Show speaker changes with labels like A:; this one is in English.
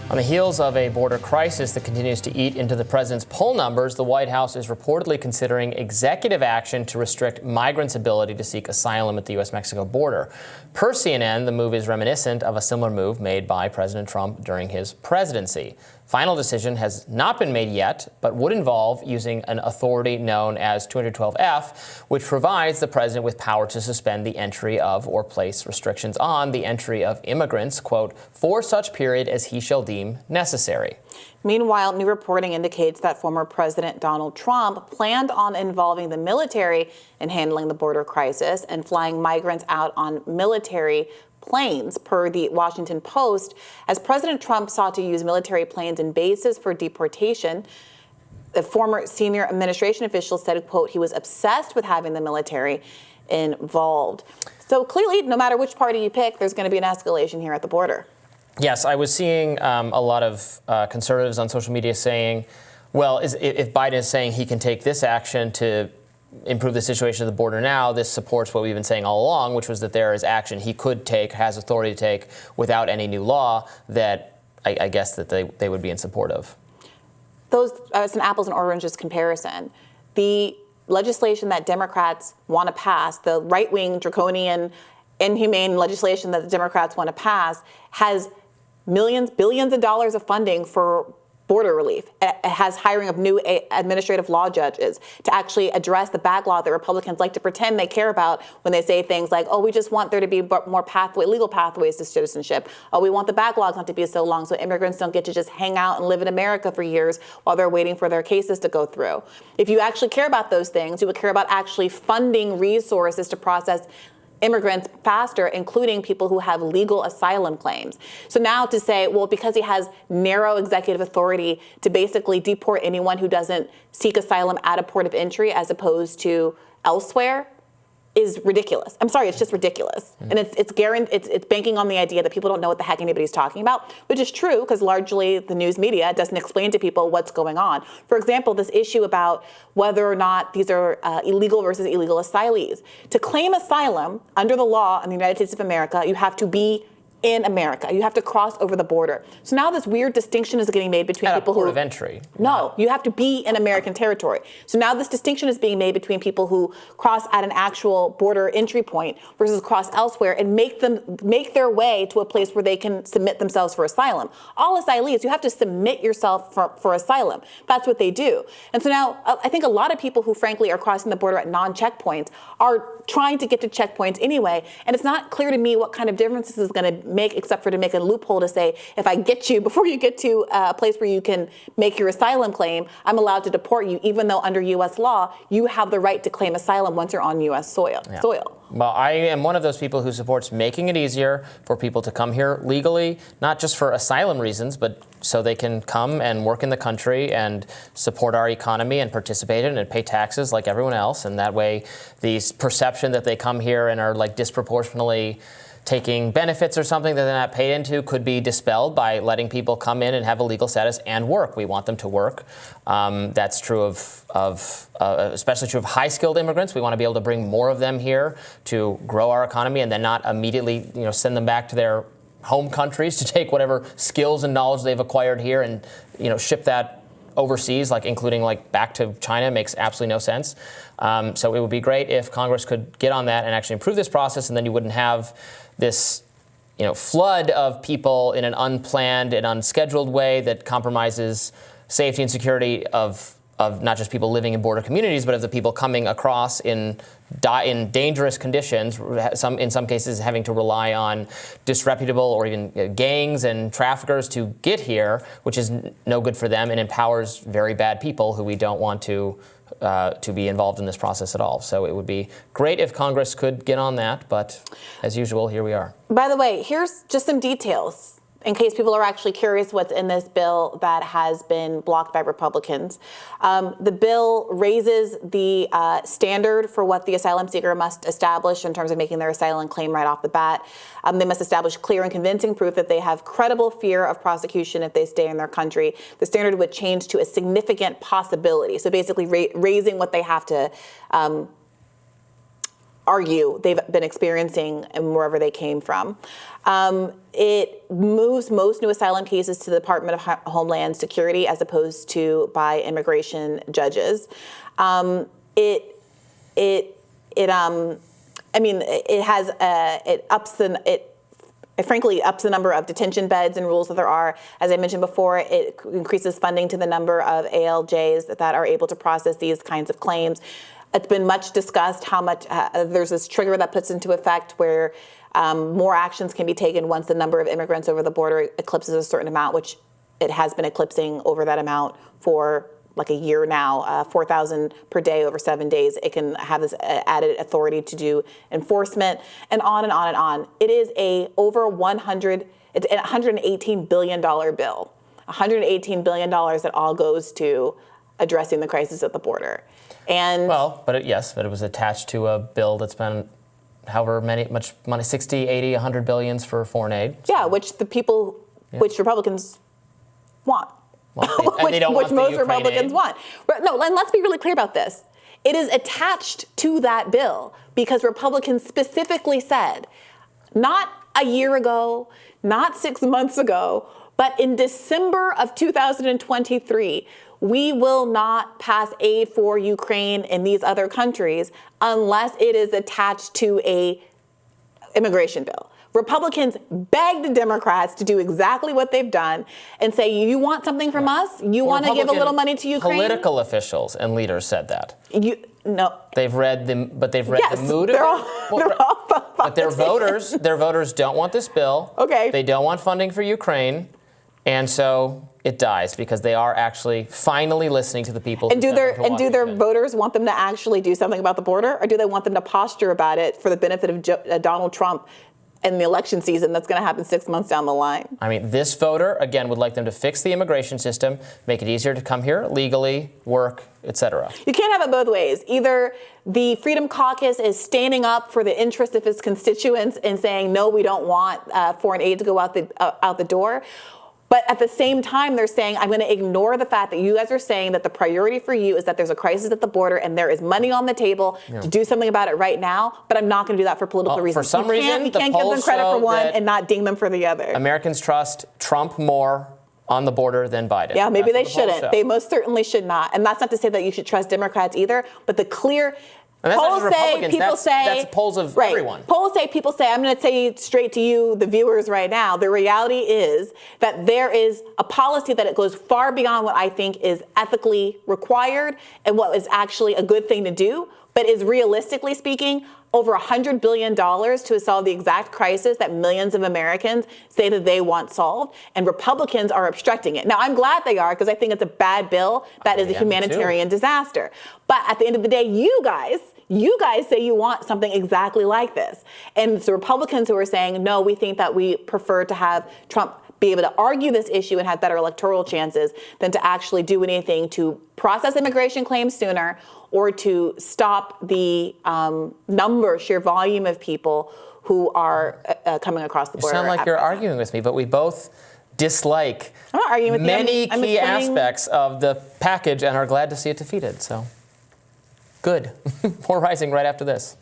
A: On the heels of a border crisis that continues to eat into the president's poll numbers, the White House is reportedly considering executive action to restrict migrants' ability to seek asylum at the U.S.-Mexico border. Per CNN, the move is reminiscent of a similar move made by President Trump during his presidency. Final decision has not been made yet, but would involve using an authority known as 212F, which provides the president with power to suspend the entry of or place restrictions on the entry of immigrants, quote, for such period as he shall deem necessary.
B: Meanwhile, new reporting indicates that former President Donald Trump planned on involving the military in handling the border crisis and flying migrants out on military planes, per the Washington Post, as President Trump sought to use military planes and bases for deportation. The former senior administration official said, quote, he was obsessed with having the military involved. So clearly, no matter which party you pick, there's going to be an escalation here at the border.
A: Yes, I was seeing a lot of conservatives on social media saying, well, if Biden is saying he can take this action to improve the situation at the border now, this supports what we've been saying all along, which was that there is action he could take, has authority to take without any new law that I guess that they would be in support of.
B: It's an apples and oranges comparison. The legislation that Democrats want to pass, the right-wing, draconian, inhumane legislation that the Democrats want to pass, has millions, billions of dollars of funding for border relief. It has hiring of new administrative law judges to actually address the backlog that Republicans like to pretend they care about when they say things like, oh, we just want there to be more legal pathways to citizenship. Oh, we want the backlogs not to be so long so immigrants don't get to just hang out and live in America for years while they're waiting for their cases to go through. If you actually care about those things, you would care about actually funding resources to process immigrants faster, including people who have legal asylum claims. So now to say, well, because he has narrow executive authority to basically deport anyone who doesn't seek asylum at a port of entry as opposed to elsewhere is ridiculous. I'm sorry, it's just ridiculous. And it's banking on the idea that people don't know what the heck anybody's talking about, which is true because largely the news media doesn't explain to people what's going on. For example, this issue about whether or not these are illegal versus illegal asylees. To claim asylum under the law in the United States of America, you have to be in America. You have to cross over the border. So now this weird distinction is getting made between people who...
A: At a port of entry.
B: No, you have to be in American territory. So now this distinction is being made between people who cross at an actual border entry point versus cross elsewhere and make their way to a place where they can submit themselves for asylum. All asylees, you have to submit yourself for asylum. That's what they do. And so now I think a lot of people who frankly are crossing the border at non-checkpoints are trying to get to checkpoints anyway. And it's not clear to me what kind of difference this is going to make, except for to make a loophole to say, if I get you, before you get to a place where you can make your asylum claim, I'm allowed to deport you, even though under U.S. law, you have the right to claim asylum once you're on U.S. soil.
A: Well, I am one of those people who supports making it easier for people to come here legally, not just for asylum reasons, but so they can come and work in the country and support our economy and participate in it and pay taxes like everyone else. And that way, the perception that they come here and are like disproportionately taking benefits or something that they're not paid into could be dispelled by letting people come in and have a legal status and work. We want them to work. That's true especially true of high-skilled immigrants. We want to be able to bring more of them here to grow our economy and then not immediately, send them back to their home countries to take whatever skills and knowledge they've acquired here and, ship that overseas, including back to China. Makes absolutely no sense. So it would be great if Congress could get on that and actually improve this process, and then you wouldn't have this, flood of people in an unplanned and unscheduled way that compromises safety and security of not just people living in border communities, but of the people coming across in dangerous conditions, in some cases having to rely on disreputable or even gangs and traffickers to get here, which is no good for them and empowers very bad people who we don't want to be involved in this process at all. So it would be great if Congress could get on that, but as usual, here we are.
B: By the way, here's just some details in case people are actually curious what's in this bill that has been blocked by Republicans. The bill raises the standard for what the asylum seeker must establish in terms of making their asylum claim right off the bat. They must establish clear and convincing proof that they have credible fear of prosecution if they stay in their country. The standard would change to a significant possibility. So basically raising what they have to argue they've been experiencing and wherever they came from. It moves most new asylum cases to the Department of Homeland Security as opposed to by immigration judges. It frankly ups the number of detention beds and rules that there are. As I mentioned before, it increases funding to the number of ALJs that are able to process these kinds of claims. It's been much discussed how much there's this trigger that puts into effect where more actions can be taken once the number of immigrants over the border eclipses a certain amount, which it has been eclipsing over that amount for like a year now, 4,000 per day over 7 days. It can have this added authority to do enforcement, and on and on and on. It is it's a $118 billion bill, $118 billion that all goes to addressing the crisis at the border. And
A: but it was attached to a bill that's been however much money, 60, 80, 100 billions for foreign aid. So.
B: Yeah, which Republicans want.
A: Well, and they don't
B: which
A: want
B: most
A: the Ukraine
B: Republicans
A: aid.
B: want. No, and let's be really clear about this. It is attached to that bill because Republicans specifically said, not a year ago, not 6 months ago, but in December of 2023, we will not pass aid for Ukraine and these other countries unless it is attached to a immigration bill. Republicans begged Democrats to do exactly what they've done and say, you want something from us? You want to give a little money to Ukraine?
A: Political officials and leaders said that.
B: No.
A: They've read the mood of
B: they're
A: it. But their voters don't want this bill.
B: Okay.
A: They don't want funding for Ukraine. And so it dies because they are actually finally listening to the people.
B: And do their voters want them to actually do something about the border, or do they want them to posture about it for the benefit of Donald Trump in the election season that's going to happen 6 months down the line?
A: I mean, this voter, again, would like them to fix the immigration system, make it easier to come here legally, work, etc.
B: You can't have it both ways. Either the Freedom Caucus is standing up for the interest of its constituents and saying, no, we don't want foreign aid to go out the door. But at the same time, they're saying, I'm going to ignore the fact that you guys are saying that the priority for you is that there's a crisis at the border and there is money on the table to do something about it right now, but I'm not going to do that for political reasons.
A: For some reason,
B: you can't give them credit for one and not ding them for the other.
A: Americans trust Trump more on the border than Biden.
B: Yeah, maybe they shouldn't. They most certainly should not. And that's not to say that you should trust Democrats either, but the clear...
A: And that's
B: polls
A: not just
B: say,
A: Republicans,
B: people say,
A: that's polls of
B: right,
A: everyone.
B: Polls say, people say, I'm going to say straight to you, the viewers right now, the reality is that there is a policy that it goes far beyond what I think is ethically required and what is actually a good thing to do, but is realistically speaking, over $100 billion to solve the exact crisis that millions of Americans say that they want solved, and Republicans are obstructing it. Now, I'm glad they are, because I think it's a bad bill that is a humanitarian disaster. But at the end of the day, you guys say you want something exactly like this. And it's the Republicans who are saying, no, we think that we prefer to have Trump be able to argue this issue and have better electoral chances than to actually do anything to process immigration claims sooner or to stop the sheer volume of people who are coming across the border.
A: You sound like you're arguing with me, but we both dislike
B: I'm not arguing with
A: many
B: you. I'm
A: key aspects of the package and are glad to see it defeated. So, good. More Rising right after this.